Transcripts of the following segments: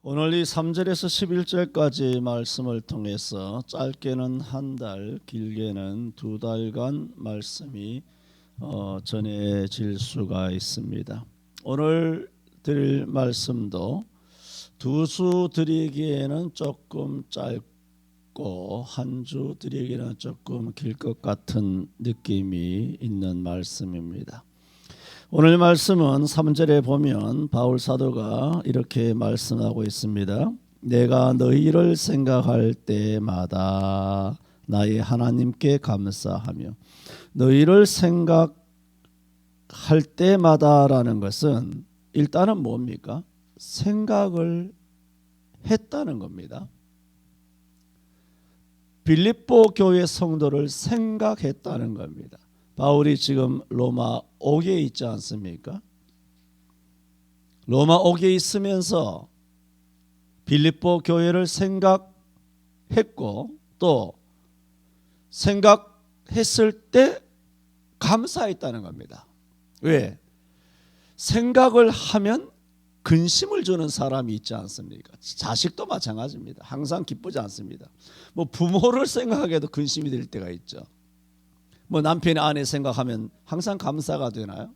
오늘 이 3절에서 11절까지 말씀을 통해서 짧게는 한 달, 길게는 2달간 말씀이 전해질 수가 있습니다. 오늘 드릴 말씀도 두 수 드리기에는 조금 짧고 한 주 드리기에는 조금 길 것 같은 느낌이 있는 말씀입니다. 오늘 말씀은 3절에 보면 바울 사도가 이렇게 말씀하고 있습니다. 내가 너희를 생각할 때마다 나의 하나님께 감사하며, 너희를 생각할 때마다라는 것은 일단은 뭡니까? 생각을 했다는 겁니다. 빌립보 교회 성도를 생각했다는 겁니다. 바울이 지금 로마 옥에 있지 않습니까? 로마 옥에 있으면서 빌립보 교회를 생각했고, 또 생각했을 때 감사했다는 겁니다. 왜? 생각을 하면 근심을 주는 사람이 있지 않습니까? 자식도 마찬가지입니다. 항상 기쁘지 않습니다. 뭐 부모를 생각하게도 근심이 될 때가 있죠. 뭐 남편이 아내 생각하면 항상 감사가 되나요?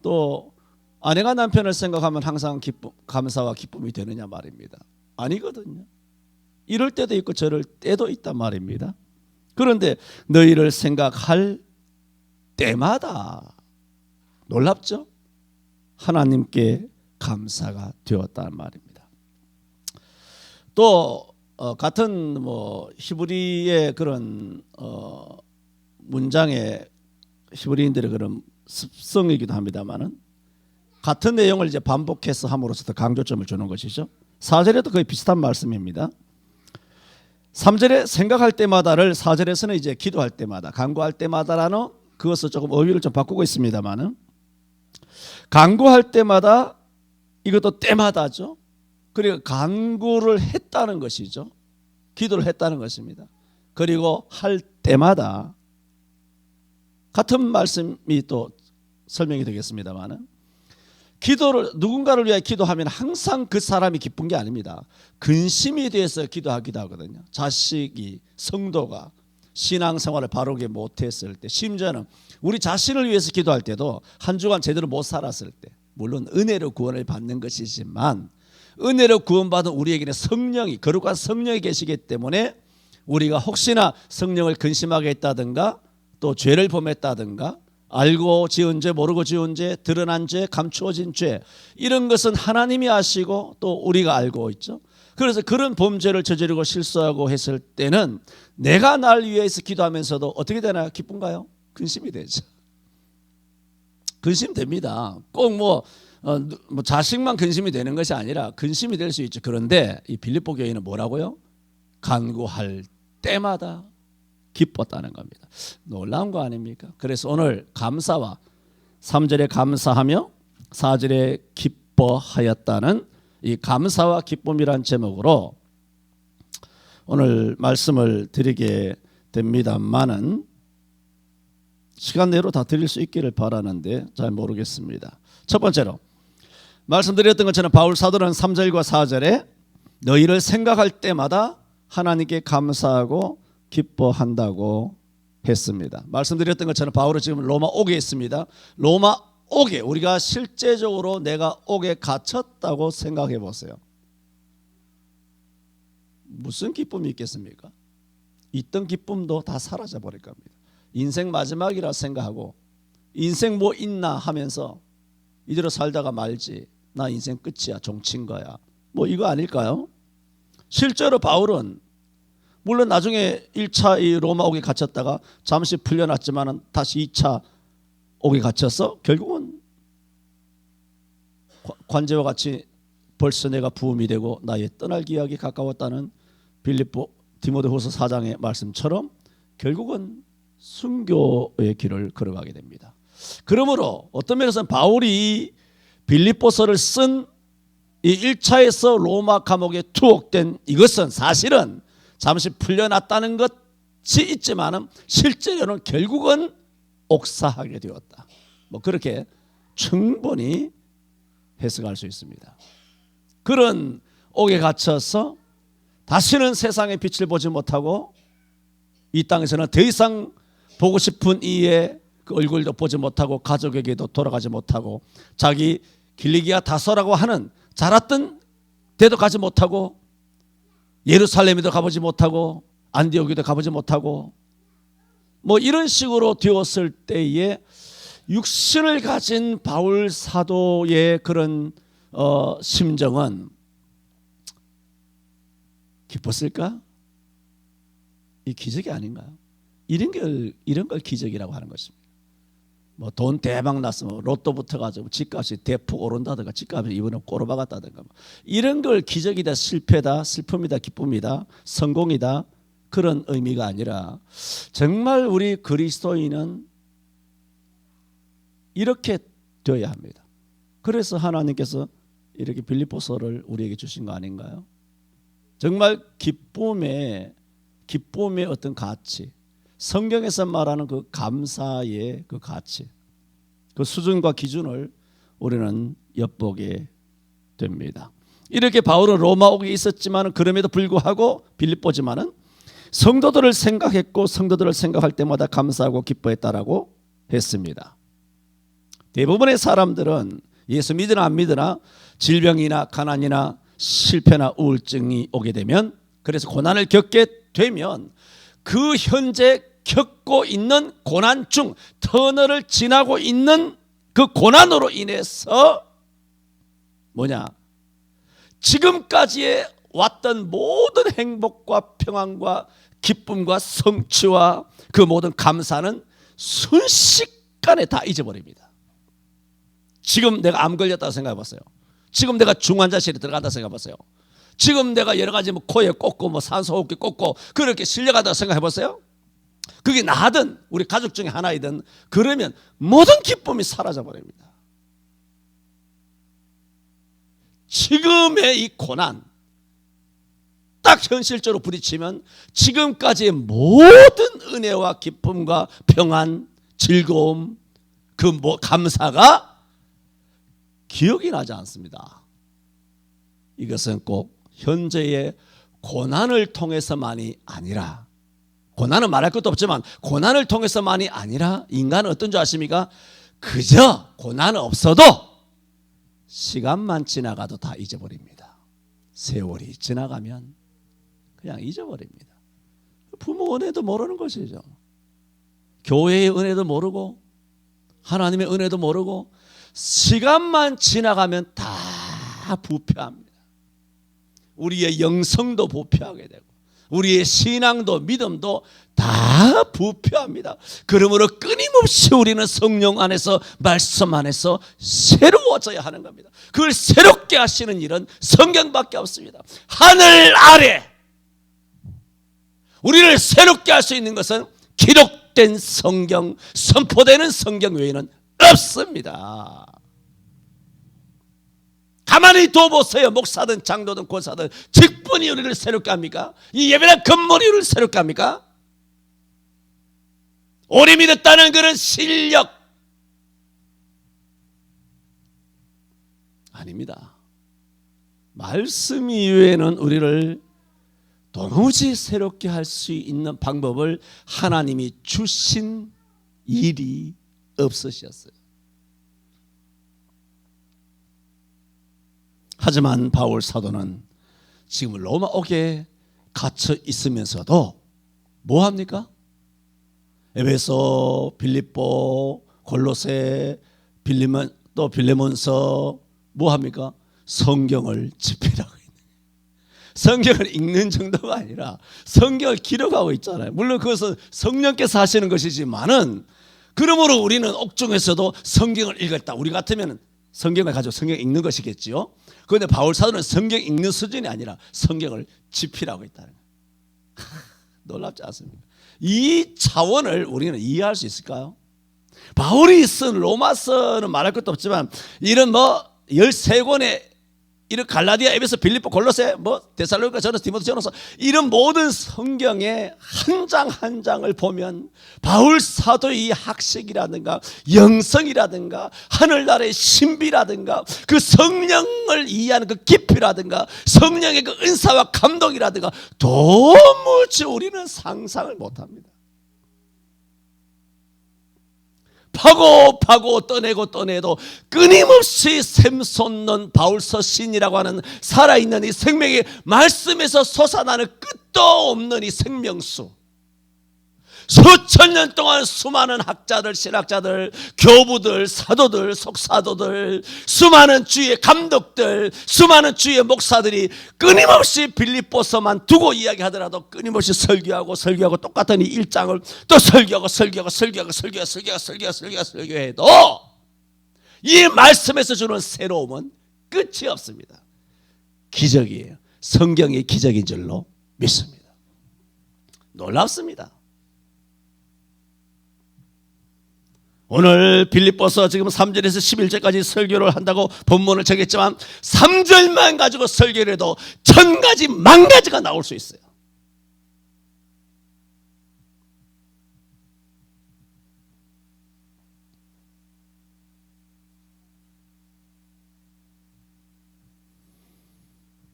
또 아내가 남편을 생각하면 항상 감사와 기쁨이 되느냐 말입니다. 아니거든요. 이럴 때도 있고 저럴 때도 있단 말입니다. 그런데 너희를 생각할 때마다, 놀랍죠? 하나님께 감사가 되었단 말입니다. 또 같은 히브리의 그런 문장의 히브리인들의 그런 습성이기도 합니다만은, 같은 내용을 이제 반복해서 함으로써 더 강조점을 주는 것이죠. 4절에도 거의 비슷한 말씀입니다. 3절에 생각할 때마다를 4절에서는 이제 기도할 때마다, 간구할 때마다라는 그것을 조금 어휘를 좀 바꾸고 있습니다만은, 간구할 때마다, 이것도 때마다죠. 그리고 간구를 했다는 것이죠. 기도를 했다는 것입니다. 그리고 할 때마다, 같은 말씀이 또 설명이 되겠습니다만은, 기도를, 누군가를 위해 기도하면 항상 그 사람이 기쁜 게 아닙니다. 근심이 돼서 기도하기도 하거든요. 자식이, 성도가 신앙생활을 바르게 못했을 때, 심지어는 우리 자신을 위해서 기도할 때도 한 주간 제대로 못 살았을 때, 물론 은혜로 구원을 받는 것이지만, 은혜로 구원받은 우리에게는 성령이, 거룩한 성령이 계시기 때문에 우리가 혹시나 성령을 근심하게 했다든가, 또 죄를 범했다든가, 알고 지은 죄, 모르고 지은 죄, 드러난 죄, 감추어진 죄, 이런 것은 하나님이 아시고 또 우리가 알고 있죠. 그래서 그런 범죄를 저지르고 실수하고 했을 때는 내가 날 위해서 기도하면서도 어떻게 되나요? 기쁜가요? 근심이 되죠. 근심됩니다. 꼭 자식만 근심이 되는 것이 아니라 근심이 될 수 있죠. 그런데 이 빌립보 교회는 뭐라고요? 간구할 때마다 기뻤다는 겁니다. 놀라운 거 아닙니까? 그래서 오늘 감사와 3절에 감사하며 4절에 기뻐하였다는 이 감사와 기쁨이란 제목으로 오늘 말씀을 드리게 됩니다만은, 시간 내로 다 드릴 수 있기를 바라는데 잘 모르겠습니다. 첫 번째로 말씀드렸던 것처럼 바울 사도는 3절과 4절에 너희를 생각할 때마다 하나님께 감사하고 기뻐한다고 했습니다. 말씀드렸던 것처럼 바울은 지금 로마 옥에 있습니다. 로마 옥에, 우리가 실제적으로 내가 옥에 갇혔다고 생각해 보세요. 무슨 기쁨이 있겠습니까? 있던 기쁨도 다 사라져 버릴 겁니다. 인생 마지막이라 생각하고, 인생 뭐 있나 하면서 이대로 살다가 말지, 나 인생 끝이야, 종친 거야, 뭐 이거 아닐까요? 실제로 바울은 물론 나중에 1차 이 로마 옥에 갇혔다가 잠시 풀려났지만 다시 2차 옥에 갇혀서 결국은 관제와 같이 벌써 내가 부음이 되고 나의 떠날 기약이 가까웠다는 빌립보 디모데후서 4장의 말씀처럼 결국은 순교의 길을 걸어가게 됩니다. 그러므로 어떤 면에서는 바울이 빌립보서를 쓴 이 1차에서 로마 감옥에 투옥된 이것은 사실은 잠시 풀려났다는 것이 있지만은 실제로는 결국은 옥사하게 되었다. 뭐 그렇게 충분히 해석할 수 있습니다. 그런 옥에 갇혀서 다시는 세상의 빛을 보지 못하고 이 땅에서는 더 이상 보고 싶은 이의 그 얼굴도 보지 못하고 가족에게도 돌아가지 못하고 자기 길리기아 다소라고 하는 자랐던 데도 가지 못하고 예루살렘에도 가보지 못하고 안디옥에도 가보지 못하고 뭐 이런 식으로 되었을 때에 육신을 가진 바울 사도의 그런 심정은 기뻤을까? 이 기적이 아닌가요? 이런 걸 기적이라고 하는 것입니다. 뭐 돈 대박 났으면 로또 붙어가지고 집값이 대폭 오른다든가 집값이 이번에 꼬르박았다든가 이런 걸 기적이다, 실패다, 슬픔이다, 기쁨이다, 성공이다 그런 의미가 아니라 정말 우리 그리스도인은 이렇게 되어야 합니다. 그래서 하나님께서 이렇게 빌립보서를 우리에게 주신 거 아닌가요? 정말 기쁨의 어떤 가치, 성경에서 말하는 그 감사의 그 가치, 그 수준과 기준을 우리는 엿보게 됩니다. 이렇게 바울은 로마옥에 있었지만 그럼에도 불구하고 빌립보지만은 성도들을 생각했고 성도들을 생각할 때마다 감사하고 기뻐했다라고 했습니다. 대부분의 사람들은 예수 믿으나 안 믿으나 질병이나 가난이나 실패나 우울증이 오게 되면 그래서 고난을 겪게 되면 그 현재 겪고 있는 고난 중 터널을 지나고 있는 그 고난으로 인해서 지금까지의 왔던 모든 행복과 평안과 기쁨과 성취와 그 모든 감사는 순식간에 다 잊어버립니다. 지금 내가 암 걸렸다고 생각해 보세요. 지금 내가 중환자실에 들어간다 생각해 보세요. 지금 내가 여러 가지 코에 꽂고 산소호흡기 꽂고 그렇게 실려간다고 생각해 보세요. 그게 나든 우리 가족 중에 하나이든 그러면 모든 기쁨이 사라져 버립니다. 지금의 이 고난 딱 현실적으로 부딪히면 지금까지의 모든 은혜와 기쁨과 평안, 즐거움, 감사가 기억이 나지 않습니다. 이것은 꼭 현재의 고난을 통해서만이 아니라, 고난은 말할 것도 없지만 고난을 통해서만이 아니라 인간은 어떤 줄 아십니까? 그저 고난은 없어도 시간만 지나가도 다 잊어버립니다. 세월이 지나가면 그냥 잊어버립니다. 부모 은혜도 모르는 것이죠. 교회의 은혜도 모르고 하나님의 은혜도 모르고 시간만 지나가면 다 부패합니다. 우리의 영성도 부패하게 되고 우리의 신앙도 믿음도 다 부패합니다. 그러므로 끊임없이 우리는 성령 안에서 말씀 안에서 새로워져야 하는 겁니다. 그걸 새롭게 하시는 일은 성경밖에 없습니다. 하늘 아래 우리를 새롭게 할 수 있는 것은 기록된 성경, 선포되는 성경 외에는 없습니다. 가만히 둬보세요. 목사든 장로든 권사든 직분이 우리를 새롭게 합니까? 이 예배당 건물이 우리를 새롭게 합니까? 오래 믿었다는 그런 실력 아닙니다. 말씀 이외에는 우리를 도무지 새롭게 할 수 있는 방법을 하나님이 주신 일이 없으셨어요. 하지만 바울 사도는 지금 로마옥에 갇혀 있으면서도 뭐 합니까? 에베소, 빌립보, 골로새, 또 빌레몬서 뭐 합니까? 성경을 집필하고 있는, 성경을 읽는 정도가 아니라 성경을 기록하고 있잖아요. 물론 그것은 성령께서 하시는 것이지만은 그러므로 우리는 옥중에서도 성경을 읽었다. 우리 같으면 성경을 가지고 성경 읽는 것이겠지요. 그런데 바울 사도는 성경 읽는 수준이 아니라 성경을 집필하고 있다는 거예요. 놀랍지 않습니까? 이 차원을 우리는 이해할 수 있을까요? 바울이 쓴 로마서는 말할 것도 없지만 이런 13권의 이런 갈라디아, 에베소, 빌립보, 골로새, 데살로니가, 전서, 디모데, 전서 이런 모든 성경의 한 장 한 장을 보면 바울 사도의 이 학식이라든가 영성이라든가 하늘나라의 신비라든가 그 성령을 이해하는 그 깊이라든가 성령의 그 은사와 감동이라든가 도무지 우리는 상상을 못합니다. 파고 떠내도 끊임없이 샘솟는 바울서 신이라고 하는 살아있는 이 생명의 말씀에서 솟아나는 끝도 없는 이 생명수, 수천 년 동안 수많은 학자들, 신학자들, 교부들, 사도들, 속사도들, 수많은 주의 감독들, 수많은 주의 목사들이 끊임없이 빌립보서만 두고 이야기하더라도 끊임없이 설교하고 똑같은 이 일장을 또 설교하고 설교해도 이 말씀에서 주는 새로움은 끝이 없습니다. 기적이에요. 성경의 기적인 줄로 믿습니다. 놀랍습니다. 오늘 빌립보서 지금 3절에서 11절까지 설교를 한다고 본문을 정했지만 3절만 가지고 설교를 해도 1000가지 만가지가 나올 수 있어요.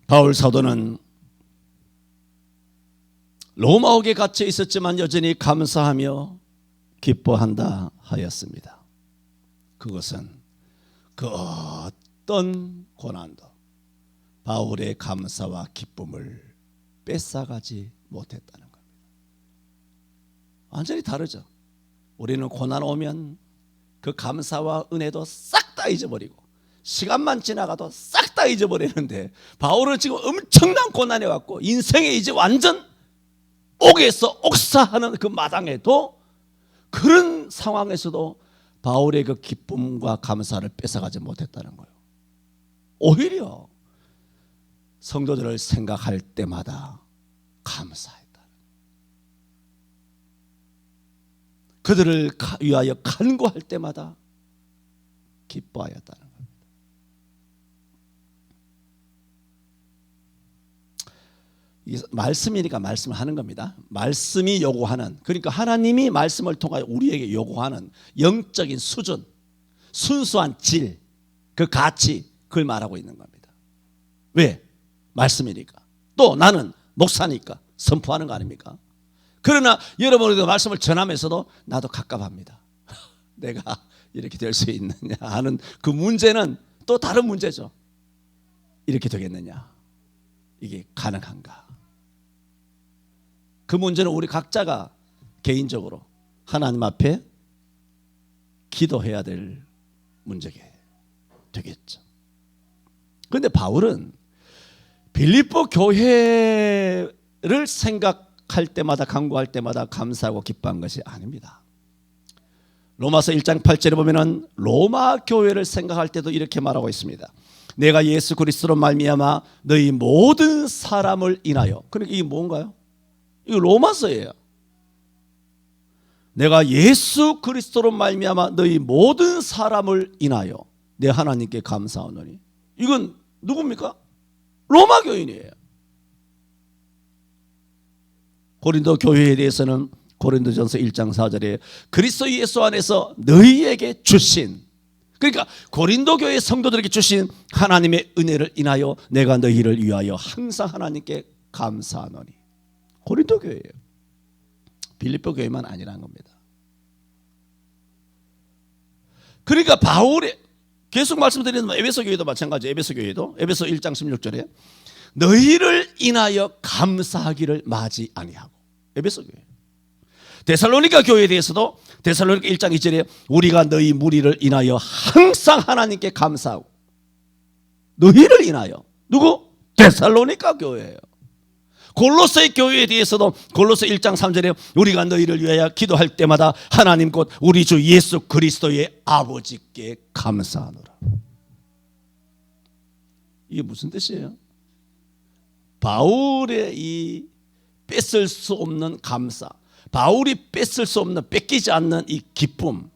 바울 사도는 로마옥에 갇혀 있었지만 여전히 감사하며 기뻐한다 하였습니다. 그것은 그 어떤 고난도 바울의 감사와 기쁨을 뺏어가지 못했다는 겁니다. 완전히 다르죠. 우리는 고난 오면 그 감사와 은혜도 싹 다 잊어버리고 시간만 지나가도 싹 다 잊어버리는데 바울은 지금 엄청난 고난에 왔고 인생에 이제 완전 옥에서 옥사하는 그 마당에도 그런 상황에서도 바울의 그 기쁨과 감사를 뺏어가지 못했다는 거예요. 오히려 성도들을 생각할 때마다 감사했다. 그들을 위하여 간구할 때마다 기뻐하였다는 겁니다. 말씀이니까 말씀을 하는 겁니다. 말씀이 요구하는, 그러니까 하나님이 말씀을 통하여 우리에게 요구하는 영적인 수준, 순수한 질, 그 가치, 그걸 말하고 있는 겁니다. 왜? 말씀이니까. 또 나는 목사니까 선포하는 거 아닙니까? 그러나 여러분에게 말씀을 전하면서도 나도 갑갑합니다. 내가 이렇게 될 수 있느냐 하는 그 문제는 또 다른 문제죠. 이렇게 되겠느냐? 이게 가능한가? 그 문제는 우리 각자가 개인적으로 하나님 앞에 기도해야 될 문제가 되겠죠. 그런데 바울은 빌립보 교회를 생각할 때마다 간구할 때마다 감사하고 기뻐한 것이 아닙니다. 로마서 1장 8절에 보면은 로마 교회를 생각할 때도 이렇게 말하고 있습니다. 내가 예수 그리스도로 말미암아 너희 모든 사람을 인하여. 그러니까 이게 뭔가요? 이거 로마서예요. 내가 예수 그리스도로 말미암아 너희 모든 사람을 인하여 내 하나님께 감사하노니. 이건 누굽니까? 로마 교인이에요. 고린도 교회에 대해서는 고린도전서 1장 4절에 그리스도 예수 안에서 너희에게 주신, 그러니까 고린도 교회 성도들에게 주신 하나님의 은혜를 인하여 내가 너희를 위하여 항상 하나님께 감사하노니. 고린도 교회예요. 빌립보 교회만 아니라는 겁니다. 그러니까 바울의 계속 말씀드리는 에베소 교회도 마찬가지예요. 에베소 교회도 에베소 1장 16절에 너희를 인하여 감사하기를 마지 아니하고. 에베소 교회. 데살로니가 교회에 대해서도 데살로니가 1장 2절에 우리가 너희 무리를 인하여 항상 하나님께 감사하고. 너희를 인하여. 누구? 데살로니가 교회예요. 골로새 교회에 대해서도 골로새 1장 3절에 우리가 너희를 위하여 기도할 때마다 하나님 곧 우리 주 예수 그리스도의 아버지께 감사하노라. 이게 무슨 뜻이에요? 바울의 이 뺏을 수 없는 감사, 바울이 뺏을 수 없는, 뺏기지 않는 이 기쁨,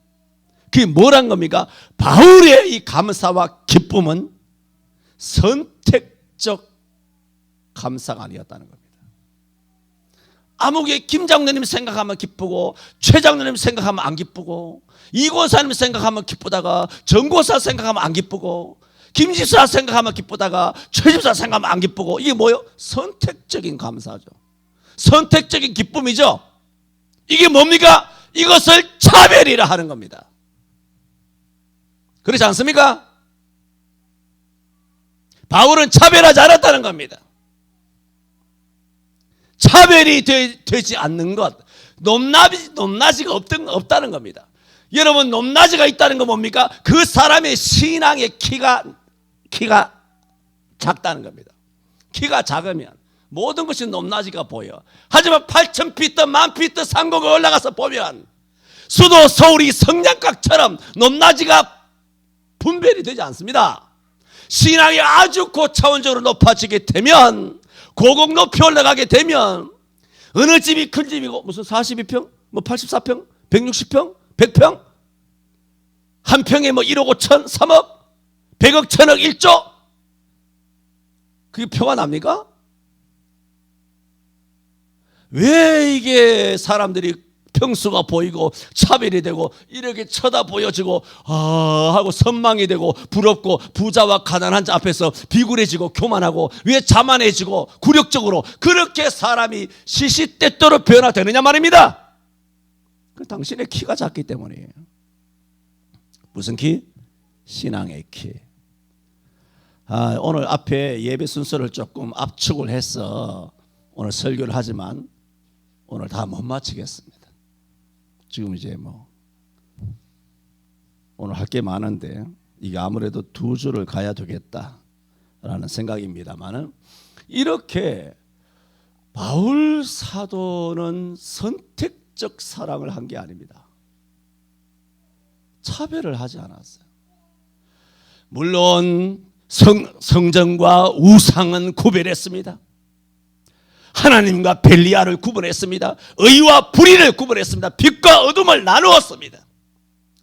그게 뭐란 겁니까? 바울의 이 감사와 기쁨은 선택적 감사가 아니었다는 겁니다. 아무개 김 장로님 생각하면 기쁘고 최 장로님 생각하면 안 기쁘고 이 권사님 생각하면 기쁘다가 정 권사 생각하면 안 기쁘고 김 집사 생각하면 기쁘다가 최 집사 생각하면 안 기쁘고, 이게 뭐예요? 선택적인 감사죠. 선택적인 기쁨이죠. 이게 뭡니까? 이것을 차별이라 하는 겁니다. 그렇지 않습니까? 바울은 차별하지 않았다는 겁니다. 차별이 되지 않는 것, 높낮이가 없다는 겁니다. 여러분, 높낮이가 있다는 건 뭡니까? 그 사람의 신앙의 키가 작다는 겁니다. 키가 작으면 모든 것이 높낮이가 보여. 하지만 8,000피트, 10,000피트 상공에 올라가서 보면 수도 서울이 성냥각처럼 높낮이가 분별이 되지 않습니다. 신앙이 아주 고차원적으로 높아지게 되면, 고공 높이 올라가게 되면 어느 집이 큰 집이고 무슨 42평, 뭐 84평, 160평, 100평, 한 평에 뭐 1억 5천, 3억, 100억, 1000억, 1조, 그게 표가 납니까? 왜 이게 사람들이 평수가 보이고 차별이 되고 이렇게 쳐다 보여지고 하고 선망이 되고 부럽고 부자와 가난한 자 앞에서 비굴해지고 교만하고 왜 자만해지고 굴욕적으로 그렇게 사람이 시시때때로 변화되느냐 말입니다. 그 당신의 키가 작기 때문이에요. 무슨 키? 신앙의 키. 오늘 앞에 예배 순서를 조금 압축을 해서 오늘 설교를 하지만 오늘 다 못 마치겠습니다. 지금 이제 오늘 할 게 많은데 이게 아무래도 2주를 가야 되겠다라는 생각입니다만은, 이렇게 바울 사도는 선택적 사랑을 한 게 아닙니다. 차별을 하지 않았어요. 물론 성전과 우상은 구별했습니다. 하나님과 벨리알을 구분했습니다. 의와 불의를 구분했습니다. 빛과 어둠을 나누었습니다.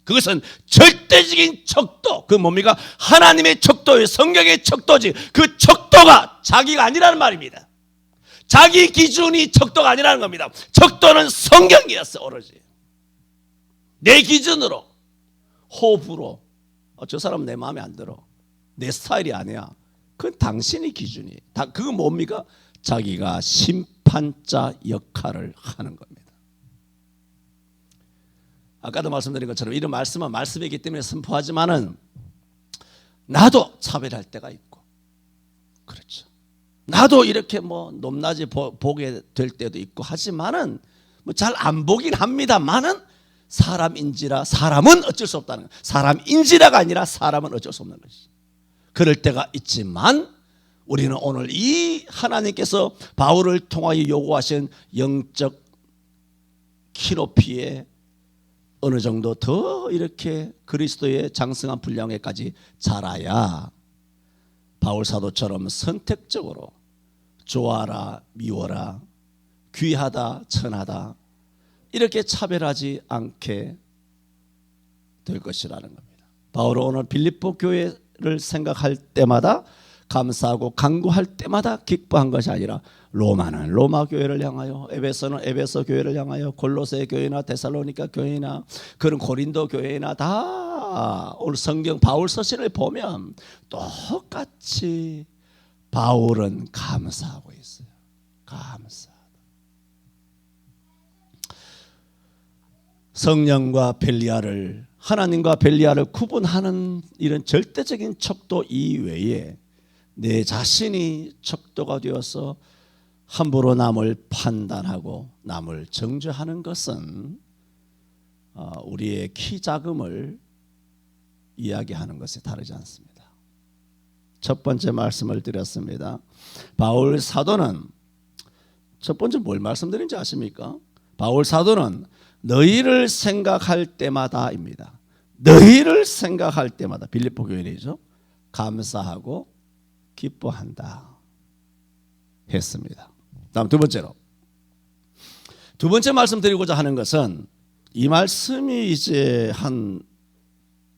그것은 절대적인 척도, 그 뭡니까? 하나님의 척도예요. 성경의 척도지. 그 척도가 자기가 아니라는 말입니다. 자기 기준이 척도가 아니라는 겁니다. 척도는 성경이었어. 오로지 내 기준으로, 호불호, 저 사람은 내 마음에 안 들어, 내 스타일이 아니야, 그건 당신의 기준이. 그건 뭡니까? 자기가 심판자 역할을 하는 겁니다. 아까도 말씀드린 것처럼 이런 말씀은 말씀이기 때문에 선포하지만은 나도 차별할 때가 있고, 그렇죠. 나도 이렇게 높낮이 보게 될 때도 있고 하지만은 잘 안 보긴 합니다만은 사람인지라, 사람은 어쩔 수 없다는 거예요. 사람인지라가 아니라 사람은 어쩔 수 없는 것이죠. 그럴 때가 있지만 우리는 오늘 이 하나님께서 바울을 통하여 요구하신 영적 키높이에 어느 정도 더 이렇게 그리스도의 장성한 분량에까지 자라야 바울 사도처럼 선택적으로 좋아라, 미워라, 귀하다, 천하다 이렇게 차별하지 않게 될 것이라는 겁니다. 바울은 오늘 빌립보 교회를 생각할 때마다 감사하고 간구할 때마다 기뻐한 것이 아니라, 로마는 로마 교회를 향하여, 에베소는 에베소 교회를 향하여, 골로새 교회나 데살로니가 교회나 그런 고린도 교회나 다 오늘 성경 바울 서신을 보면 똑같이 바울은 감사하고 있어요. 감사하다. 성령과 벨리알을, 하나님과 벨리알을 구분하는 이런 절대적인 척도 이외에 내 자신이 척도가 되어서 함부로 남을 판단하고 남을 정죄하는 것은 우리의 키 작음을 이야기하는 것에 다르지 않습니다. 첫 번째 말씀을 드렸습니다. 바울 사도는, 첫 번째 뭘 말씀드린지 아십니까? 바울 사도는 너희를 생각할 때마다입니다. 너희를 생각할 때마다, 빌립보 교회이죠, 감사하고 기뻐한다 했습니다. 다음 두 번째로, 두 번째 말씀드리고자 하는 것은, 이 말씀이 이제 한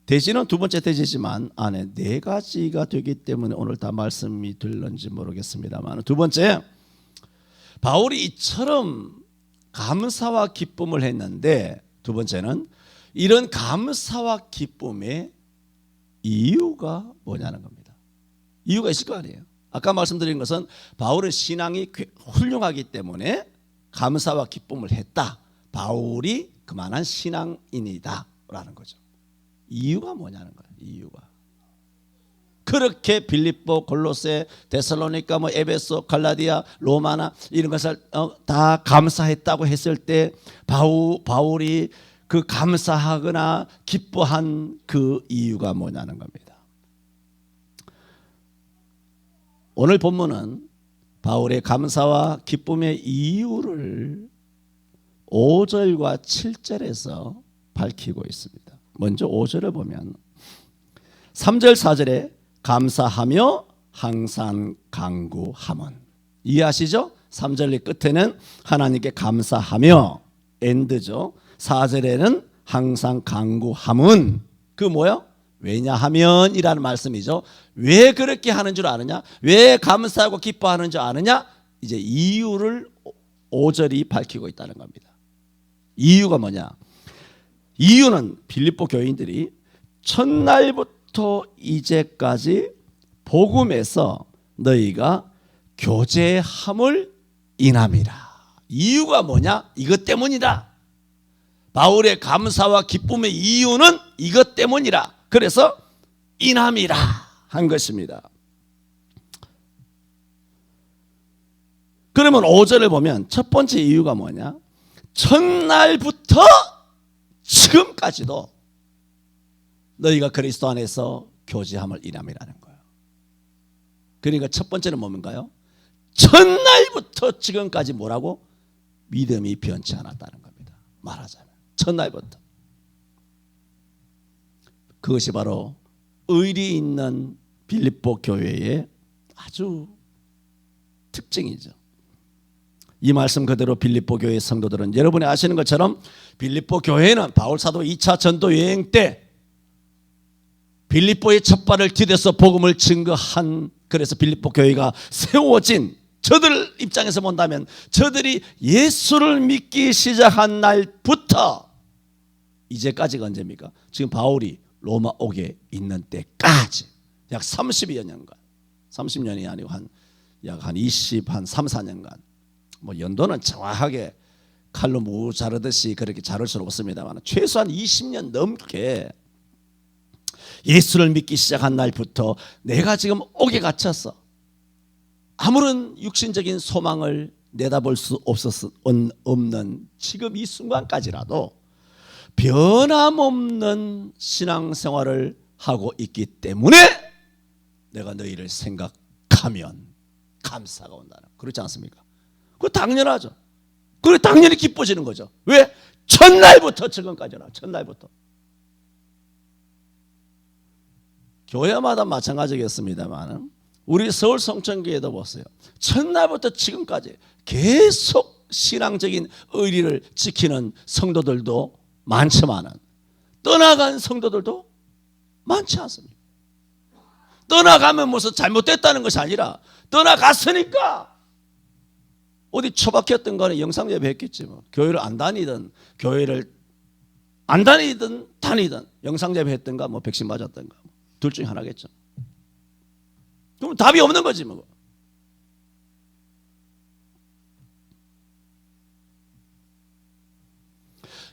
대지는 두 번째 대지지만 안에 네 가지가 되기 때문에 오늘 다 말씀이 들는지 모르겠습니다만, 두 번째, 바울이 이처럼 감사와 기쁨을 했는데, 두 번째는 이런 감사와 기쁨의 이유가 뭐냐는 겁니다. 이유가 있을 거 아니에요. 아까 말씀드린 것은 바울의 신앙이 훌륭하기 때문에 감사와 기쁨을 했다. 바울이 그만한 신앙인이다 라는 거죠. 이유가 뭐냐는 거예요. 이유가 그렇게 빌립보, 골로새, 데살로니가, 에베소, 갈라디아, 로마나 이런 것을 다 감사했다고 했을 때 바울이 그 감사하거나 기뻐한 그 이유가 뭐냐는 겁니다. 오늘 본문은 바울의 감사와 기쁨의 이유를 5절과 7절에서 밝히고 있습니다. 먼저 5절을 보면 3절 4절에 감사하며 항상 간구함은, 이해하시죠? 3절 끝에는 하나님께 감사하며 엔드죠. 4절에는 항상 간구함은, 그 뭐요? 왜냐하면 이라는 말씀이죠. 왜 그렇게 하는 줄 아느냐? 왜 감사하고 기뻐하는 줄 아느냐? 이제 이유를 5절이 밝히고 있다는 겁니다. 이유가 뭐냐? 이유는 빌립보 교인들이 첫날부터 이제까지 복음에서 너희가 교제함을 인함이라. 이유가 뭐냐? 이것 때문이다. 바울의 감사와 기쁨의 이유는 이것 때문이라. 그래서 인함이라 한 것입니다. 그러면 5절을 보면 첫 번째 이유가 뭐냐? 첫날부터 지금까지도 너희가 그리스도 안에서 교제함을 인함이라는 거예요. 그러니까 첫 번째는 뭔가요? 첫날부터 지금까지 뭐라고? 믿음이 변치 않았다는 겁니다. 말하자면 첫날부터. 그것이 바로 의리 있는 빌립보 교회의 아주 특징이죠. 이 말씀 그대로 빌립보 교회 성도들은 여러분이 아시는 것처럼 빌립보 교회는 바울 사도 2차 전도 여행 때 빌립보의 첫 발을 디뎌서 복음을 증거한, 그래서 빌립보 교회가 세워진, 저들 입장에서 본다면 저들이 예수를 믿기 시작한 날부터 이제까지가 언제입니까? 지금 바울이 로마 옥에 있는 때까지 약 30여 년간, 30년이 아니고 약 3, 4년간, 연도는 정확하게 칼로 무 자르듯이 그렇게 자를 수는 없습니다만 최소한 20년 넘게 예수를 믿기 시작한 날부터 내가 지금 옥에 갇혔어. 아무런 육신적인 소망을 내다볼 수 없는 지금 이 순간까지라도 변함없는 신앙생활을 하고 있기 때문에 내가 너희를 생각하면 감사가 온다는, 그렇지 않습니까? 그거 당연하죠. 그게 당연히 기뻐지는 거죠. 왜? 첫날부터 지금까지나, 첫날부터. 교회마다 마찬가지겠습니다만 우리 서울 성천교회도 보세요. 첫날부터 지금까지 계속 신앙적인 의리를 지키는 성도들도 많지만은 떠나간 성도들도 많지 않습니다. 떠나가면 무슨 잘못됐다는 것이 아니라 떠나갔으니까 어디 처박혔던 거는 영상예배 했겠지 뭐. 교회를 안 다니든 다니든 영상예배 했던가 백신 맞았던가 둘 중에 하나겠죠. 그럼 답이 없는 거지 뭐.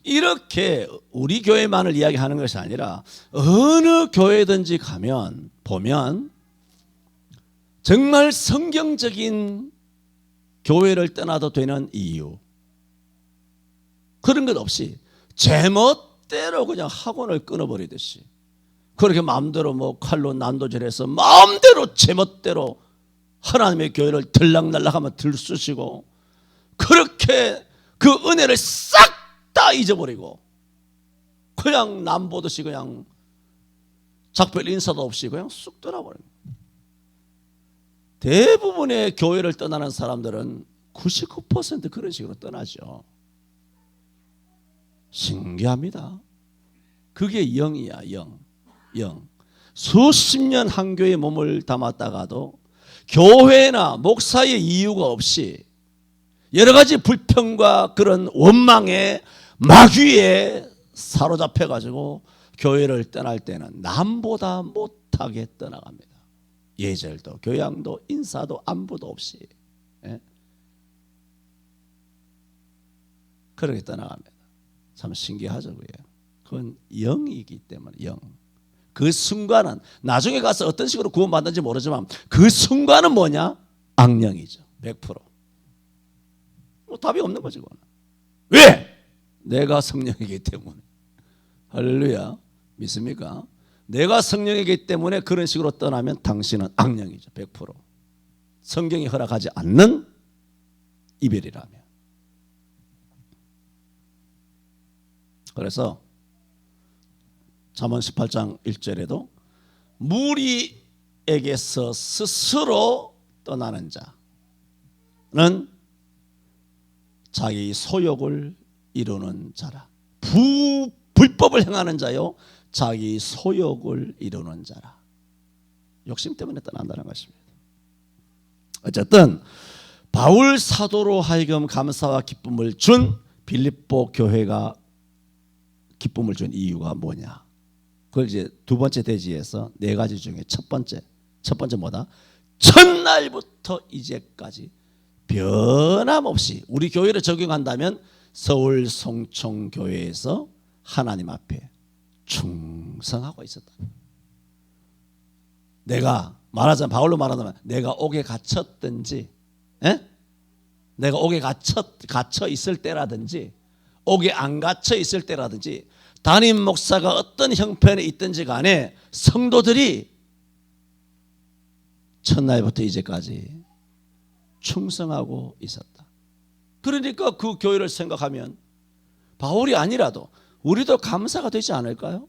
이렇게 우리 교회만을 이야기하는 것이 아니라 어느 교회든지 가면 보면 정말 성경적인 교회를 떠나도 되는 이유, 그런 것 없이 제멋대로 그냥 학원을 끊어버리듯이 그렇게 마음대로 칼로 난도질해서 마음대로 제멋대로 하나님의 교회를 들락날락하면 들쑤시고 그렇게 그 은혜를 싹 다 잊어버리고 그냥 남 보듯이 그냥 작별 인사도 없이 그냥 쑥 떠나버려요. 대부분의 교회를 떠나는 사람들은 99% 그런 식으로 떠나죠. 신기합니다. 그게 영이야, 영. 영. 수십 년 한 교회에 몸을 담았다가도 교회나 목사의 이유가 없이 여러 가지 불평과 그런 원망에 마귀에 사로잡혀 가지고 교회를 떠날 때는 남보다 못하게 떠나갑니다. 예절도 교양도 인사도 안부도 없이 그렇게 떠나갑니다. 참 신기하죠. 그건 영이기 때문에 영. 그 순간은 나중에 가서 어떤 식으로 구원받는지 모르지만 그 순간은 뭐냐? 악령이죠. 100%. 뭐 답이 없는 거지. 그거는. 왜? 내가 성령이기 때문에. 할렐루야. 믿습니까? 내가 성령이기 때문에 그런 식으로 떠나면 당신은 악령이죠. 100%. 성경이 허락하지 않는 이별이라면. 그래서 잠언 18장 1절에도 무리에게서 스스로 떠나는 자는 자기 소욕을 이루는 자라. 불법을 행하는 자요 자기 소욕을 이루는 자라. 욕심 때문에 떠난다는 것입니다. 어쨌든 바울 사도로 하여금 감사와 기쁨을 준 빌립보 교회가 기쁨을 준 이유가 뭐냐? 그걸 이제 두 번째 대지에서 네 가지 중에 첫 번째 뭐다? 첫날부터 이제까지 변함없이 우리 교회를 적용한다면 서울 송총교회에서 하나님 앞에 충성하고 있었다. 내가 말하자면 바울로 말하자면 내가 옥에 갇혔든지 내가 옥에 갇혀 있을 때라든지 옥에 안 갇혀 있을 때라든지 담임 목사가 어떤 형편에 있든지 간에 성도들이 첫날부터 이제까지 충성하고 있었다. 그러니까 그 교회를 생각하면 바울이 아니라도 우리도 감사가 되지 않을까요?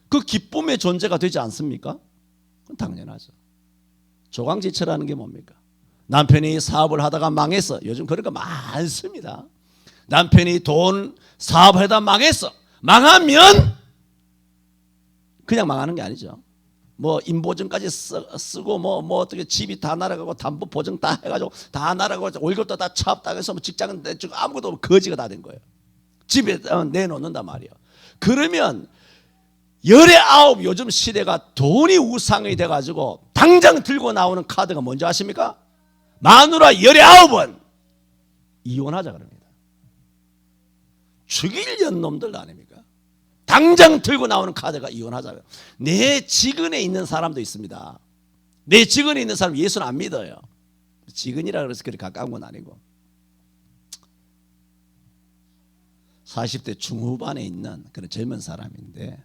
그 기쁨의 존재가 되지 않습니까? 그건 당연하죠. 조강지처라는 게 뭡니까? 남편이 사업을 하다가 망했어. 요즘 그런 거 많습니다. 남편이 돈 사업하다 망했어. 망하면 그냥 망하는 게 아니죠. 뭐 인보증까지 쓰고 뭐 어떻게 집이 다 날아가고 담보 보증 다 해가지고 다 날아가고 월급도 다 차압당해서 뭐 직장은 내주고 아무것도 없고 거지가 다 된 거예요. 집에 내놓는단 말이에요. 그러면 19 요즘 시대가 돈이 우상이 돼가지고 당장 들고 나오는 카드가 뭔지 아십니까? 마누라 19번 이혼하자 그럽니다. 죽이려는 놈들 아닙니까? 당장 들고 나오는 카드가 이혼하자고요. 내 직근에 있는 사람도 있습니다. 내 직근에 있는 사람 예수는 안 믿어요. 직근이라 그래서 그렇게 가까운 건 아니고 40대 중후반에 있는 그런 젊은 사람인데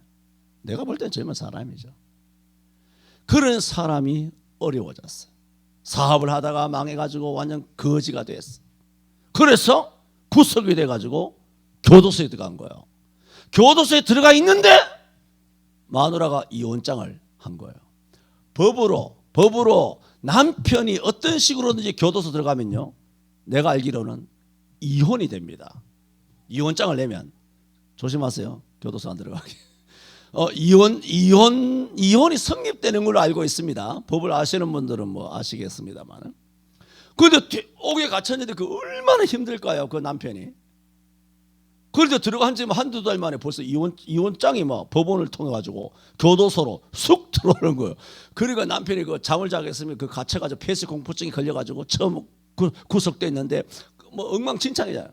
내가 볼 땐 젊은 사람이죠. 그런 사람이 어려워졌어요. 사업을 하다가 망해가지고 완전 거지가 됐어. 그래서 구석이 돼가지고 교도소에 들어간 거예요. 교도소에 들어가 있는데 마누라가 이혼장을 한 거예요. 법으로 남편이 어떤 식으로든지 교도소 들어가면요, 내가 알기로는 이혼이 됩니다. 이혼장을 내면 조심하세요. 교도소 안 들어가게. 이혼이 성립되는 걸로 알고 있습니다. 법을 아시는 분들은 뭐 아시겠습니다만. 그런데 옥에 갇혔는데 그 얼마나 힘들까요? 그 남편이. 그런데 들어간 지 한두 달 만에 벌써 이혼장이 막 법원을 통해 가지고 교도소로 쑥 들어오는 거예요. 그러니까 남편이 그 잠을 자겠으면 그 갇혀가지고 폐쇄공포증이 걸려가지고 처음 구속돼 있는데 뭐 엉망진창이잖아요.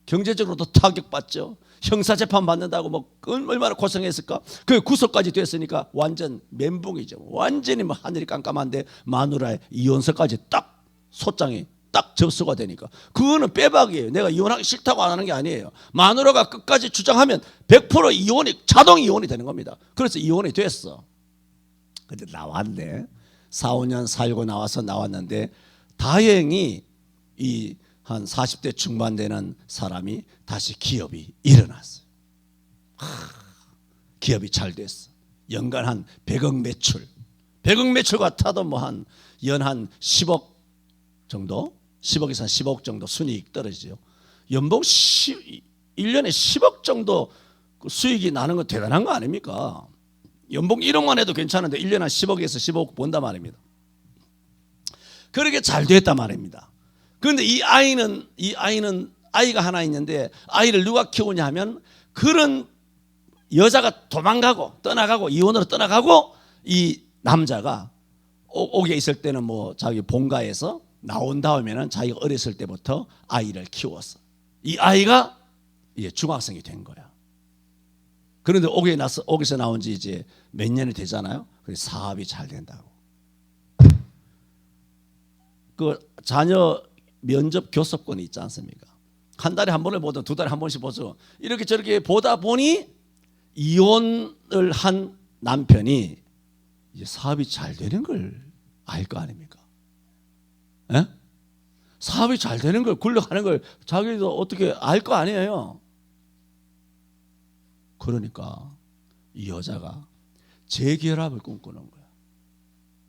경제적으로도 타격받죠. 형사재판 받는다고 뭐 얼마나 고생했을까. 그 구속까지 됐으니까 완전 멘붕이죠. 완전히 뭐 하늘이 깜깜한데 마누라의 이혼서까지 딱 소장이 딱 접수가 되니까 그거는 빼박이에요. 내가 이혼하기 싫다고 안 하는 게 아니에요. 마누라가 끝까지 주장하면 100% 이혼이 자동 이혼이 되는 겁니다. 그래서 이혼이 됐어. 근데 나왔네. 4, 5년 살고 나왔는데 다행히 이 한 40대 중반 되는 사람이 다시 기업이 일어났어요. 기업이 잘 됐어. 연간 한 100억 매출. 100억 매출 같아도 뭐 한 연 한 10억 정도? 10억에서 15억 정도 순이익 떨어지죠. 연봉 1년에 10억 정도 수익이 나는 건 대단한 거 아닙니까? 연봉 1억만 해도 괜찮은데 1년에 한 10억에서 15억 번단 말입니다. 그렇게 잘 됐단 말입니다. 그런데 이 아이는 아이가 하나 있는데 아이를 누가 키우냐 하면 그런 여자가 도망가고 떠나가고 이혼으로 떠나가고 이 남자가 옥에 있을 때는 뭐 자기 본가에서 나온 다음에는 자기가 어렸을 때부터 아이를 키웠어. 이 아이가 이제 중학생이 된 거야. 그런데 옥에서 나온 지 이제 몇 년이 되잖아요. 그래서 사업이 잘 된다고. 그 자녀 면접 교섭권이 있지 않습니까? 한 달에 한 번을 보든 두 달에 한 번씩 보죠. 이렇게 저렇게 보다 보니 이혼을 한 남편이 이제 사업이 잘 되는 걸 알 거 아닙니까? 에? 사업이 잘 되는 걸 굴러가는 걸 자기도 어떻게 알 거 아니에요. 그러니까 이 여자가 재결합을 꿈꾸는 거야.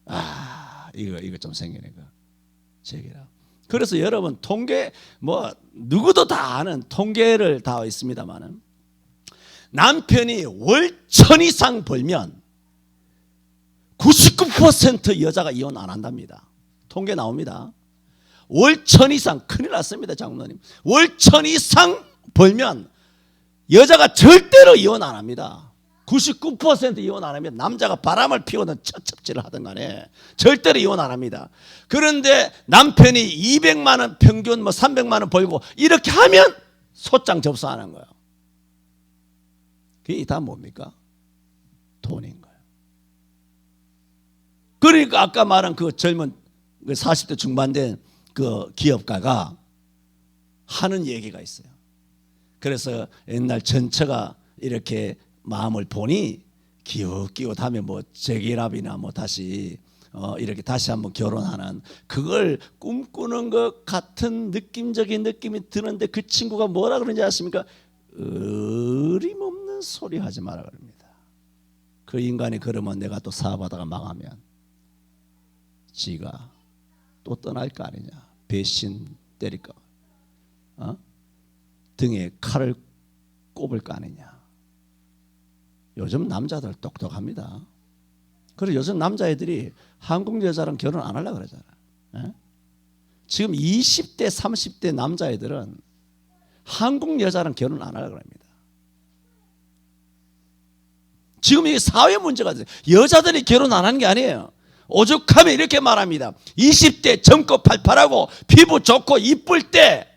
아, 이거 좀 생기네. 재결합. 그래서 여러분 통계 뭐 누구도 다 아는 통계를 다 있습니다만은 남편이 월 1,000 이상 벌면 99% 여자가 이혼 안 한답니다. 통계 나옵니다. 월 1,000 이상 큰일 났습니다, 장로님. 월 1,000 이상 벌면 여자가 절대로 이혼 안 합니다. 99% 이혼 안 하면 남자가 바람을 피우든 첩첩질을 하든 간에 절대로 이혼 안 합니다. 그런데 남편이 200만 원 평균 뭐 300만 원 벌고 이렇게 하면 소장 접수하는 거예요. 그게 다 뭡니까? 돈인 거예요. 그러니까 아까 말한 그 젊은 40대 중반 된 그 기업가가 하는 얘기가 있어요. 그래서 옛날 전처가 이렇게 마음을 보니 기웃기웃하면 뭐 재결합이나 뭐 다시 이렇게 다시 한번 결혼하는 그걸 꿈꾸는 것 같은 느낌적인 느낌이 드는데 그 친구가 뭐라 그러는지 아십니까? 어림없는 소리 하지 마라 그럽니다. 그 인간이 그러면 내가 또 사업하다가 망하면 지가 또 떠날 거 아니냐. 배신 때릴까. 등에 칼을 꼽을 거 아니냐. 요즘 남자들 똑똑합니다. 그래서 요즘 남자애들이 한국 여자랑 결혼 안 하려고 그러잖아요. 지금 20대 30대 남자애들은 한국 여자랑 결혼 안 하려고 합니다. 지금 이게 사회 문제가 돼요. 여자들이 결혼 안 하는 게 아니에요. 오죽하면 이렇게 말합니다. 20대 젊고 팔팔하고 피부 좋고 이쁠 때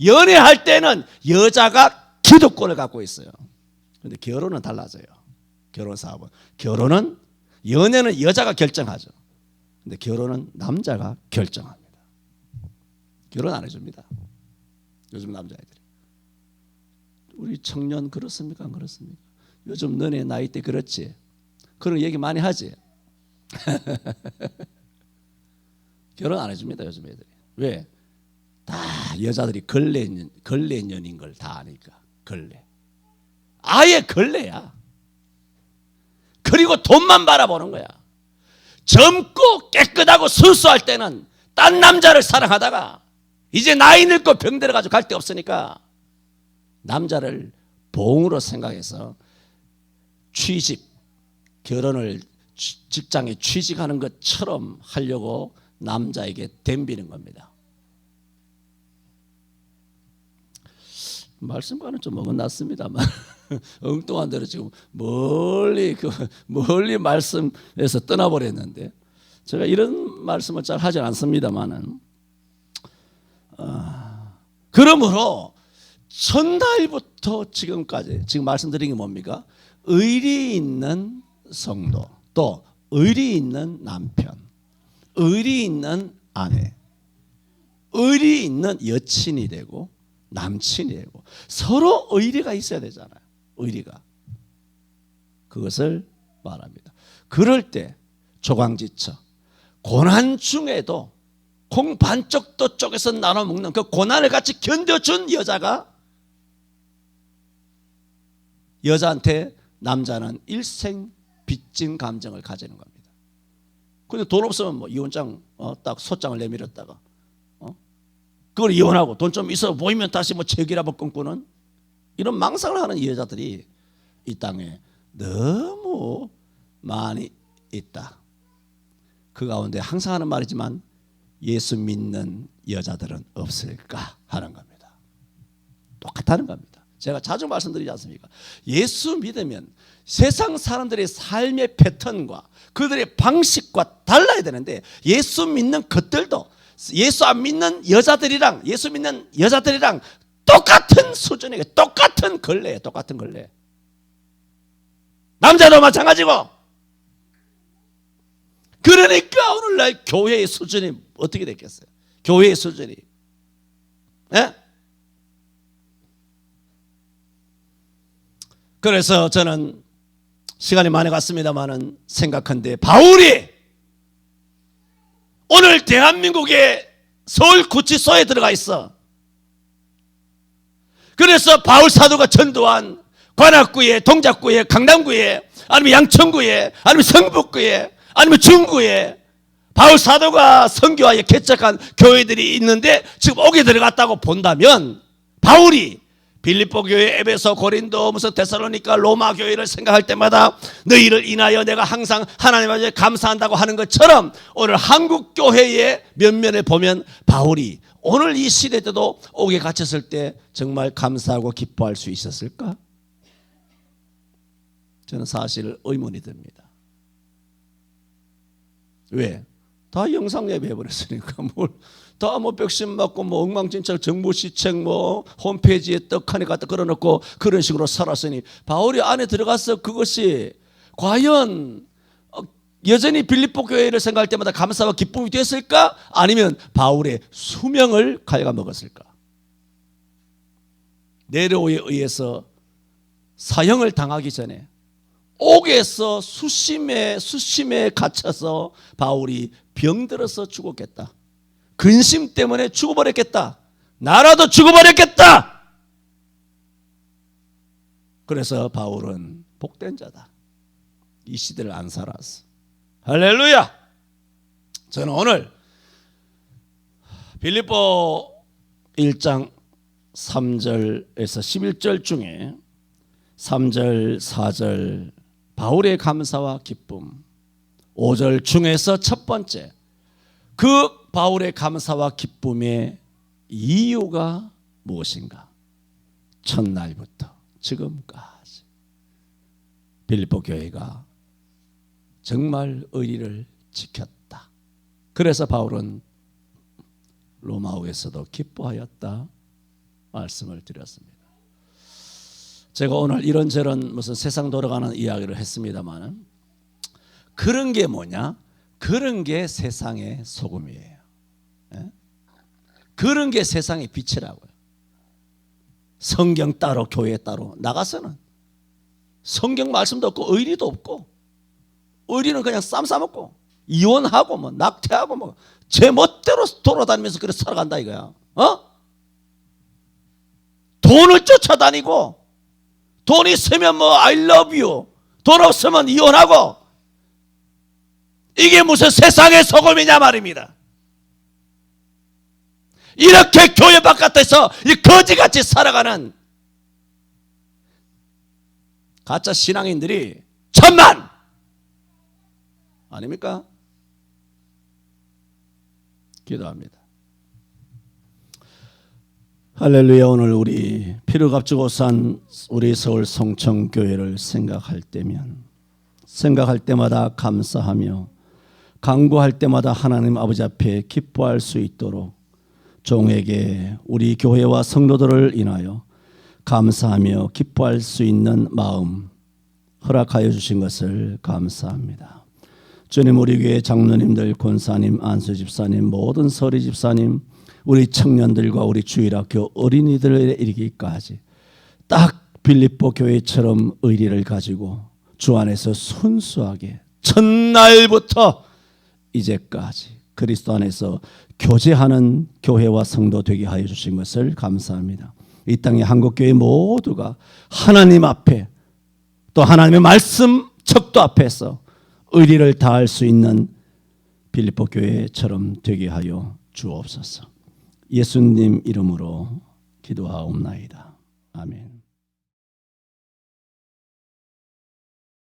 연애할 때는 여자가 기득권을 갖고 있어요. 그런데 결혼은 달라져요. 결혼 사업은. 결혼은 연애는 여자가 결정하죠. 근데 결혼은 남자가 결정합니다. 결혼 안 해줍니다. 요즘 남자애들이. 우리 청년 그렇습니까? 안 그렇습니까? 요즘 너네 나이 때 그렇지? 그런 얘기 많이 하지? 결혼 안 해줍니다. 요즘 애들이. 왜? 다 여자들이 걸레년인 걸 다 아니까. 걸레. 아예 걸레야. 그리고 돈만 바라보는 거야. 젊고 깨끗하고 순수할 때는 딴 남자를 사랑하다가 이제 나이 늙고 병 들어가지고 갈 데 없으니까 남자를 봉으로 생각해서 결혼을 직장에 취직하는 것처럼 하려고 남자에게 덤비는 겁니다. 말씀과는 좀 어긋났습니다만 엉뚱한 대로 지금 멀리 말씀에서 떠나버렸는데 제가 이런 말씀을 잘 하지 않습니다만은 그러므로 첫날부터 지금까지 지금 말씀드린 게 뭡니까? 의리 있는 성도, 또 의리 있는 남편, 의리 있는 아내, 의리 있는 여친이 되고 남친이 되고 서로 의리가 있어야 되잖아요. 의리가. 그것을 말합니다. 그럴 때 조강지처 고난 중에도 콩 반쪽도 쪼개서 나눠 먹는 그 고난을 같이 견뎌준 여자한테 남자는 일생 빚진 감정을 가지는 겁니다. 근데 돈 없으면 뭐 이혼장 딱 소장을 내밀었다가 그걸 이혼하고 돈 좀 있어 보이면 다시 뭐 재결합을 꿈꾸는 이런 망상을 하는 이 여자들이 이 땅에 너무 많이 있다. 그 가운데 항상 하는 말이지만 예수 믿는 여자들은 없을까 하는 겁니다. 똑같다는 겁니다. 제가 자주 말씀드리지 않습니까? 예수 믿으면 세상 사람들의 삶의 패턴과 그들의 방식과 달라야 되는데 예수 믿는 것들도 예수 안 믿는 여자들이랑 예수 믿는 여자들이랑 똑같은 수준이에요. 똑같은 걸레예요. 똑같은 걸레. 남자도 마찬가지고. 그러니까 오늘날 교회의 수준이 어떻게 됐겠어요? 교회의 수준이. 예? 그래서 저는 시간이 많이 갔습니다만은 생각한데 바울이 오늘 대한민국의 서울구치소에 들어가 있어. 그래서 바울 사도가 전도한 관악구에, 동작구에, 강남구에, 아니면 양천구에, 아니면 성북구에, 아니면 중구에 바울 사도가 선교하여 개척한 교회들이 있는데 지금 옥에 들어갔다고 본다면 바울이 빌립보 교회, 에베소, 고린도, 무슨 데살로니가, 로마 교회를 생각할 때마다 너희를 인하여 내가 항상 하나님 앞에 감사한다고 하는 것처럼 오늘 한국 교회의 면면에 보면 바울이 오늘 이 시대 때도 옥에 갇혔을 때 정말 감사하고 기뻐할 수 있었을까? 저는 사실 의문이 듭니다. 왜? 다 영상 예배 해버렸으니까 다 백신 맞고 엉망진창 정부 시책 홈페이지에 떡하니 갖다 걸어놓고 그런 식으로 살았으니 바울이 안에 들어가서 그것이 과연 여전히 빌립보 교회를 생각할 때마다 감사와 기쁨이 됐을까? 아니면 바울의 수명을 갉아먹었을까? 네로에 의해서 사형을 당하기 전에 옥에서 수심에 갇혀서 바울이 병들어서 죽었겠다. 근심 때문에 죽어버렸겠다. 나라도 죽어버렸겠다. 그래서 바울은 복된 자다. 이 시대를 안 살았어. 할렐루야. 저는 오늘 빌립보 1장 3절에서 11절 중에 3절, 4절 바울의 감사와 기쁨, 5절 중에서 첫 번째 그 바울의 감사와 기쁨의 이유가 무엇인가? 첫날부터 지금까지 빌립보 교회가 정말 의리를 지켰다. 그래서 바울은 로마옥에서도 기뻐하였다 말씀을 드렸습니다. 제가 오늘 이런저런 무슨 세상 돌아가는 이야기를 했습니다만 그런 게 뭐냐? 그런 게 세상의 소금이에요. 예? 그런 게 세상의 빛이라고요. 성경 따로 교회 따로 나가서는 성경 말씀도 없고 의리도 없고 의리는 그냥 쌈 싸먹고 이혼하고 낙태하고 제 멋대로 돌아다니면서 그렇게 살아간다 이거야. 돈을 쫓아다니고 돈 있으면 I love you 돈 없으면 이혼하고 이게 무슨 세상의 소금이냐 말입니다. 이렇게 교회 바깥에서 거지같이 살아가는 가짜 신앙인들이 천만 아닙니까? 기도합니다. 할렐루야. 오늘 우리 피르갑주고 산 우리 서울 성청교회를 생각할 때마다 감사하며 간구할 때마다 하나님 아버지 앞에 기뻐할 수 있도록 종에게 우리 교회와 성도들을 인하여 감사하며 기뻐할 수 있는 마음 허락하여 주신 것을 감사합니다. 주님, 우리 교회 장로님들, 권사님, 안수집사님, 모든 서리집사님, 우리 청년들과 우리 주일학교 어린이들에 이르기까지 딱 빌립보 교회처럼 의리를 가지고 주 안에서 순수하게 첫날부터 이제까지 그리스도 안에서 교제하는 교회와 성도 되게 하여 주신 것을 감사합니다. 이 땅의 한국교회 모두가 하나님 앞에 또 하나님의 말씀 척도 앞에서 의리를 다할 수 있는 빌립보 교회처럼 되게 하여 주옵소서. 예수님 이름으로 기도하옵나이다. 아멘.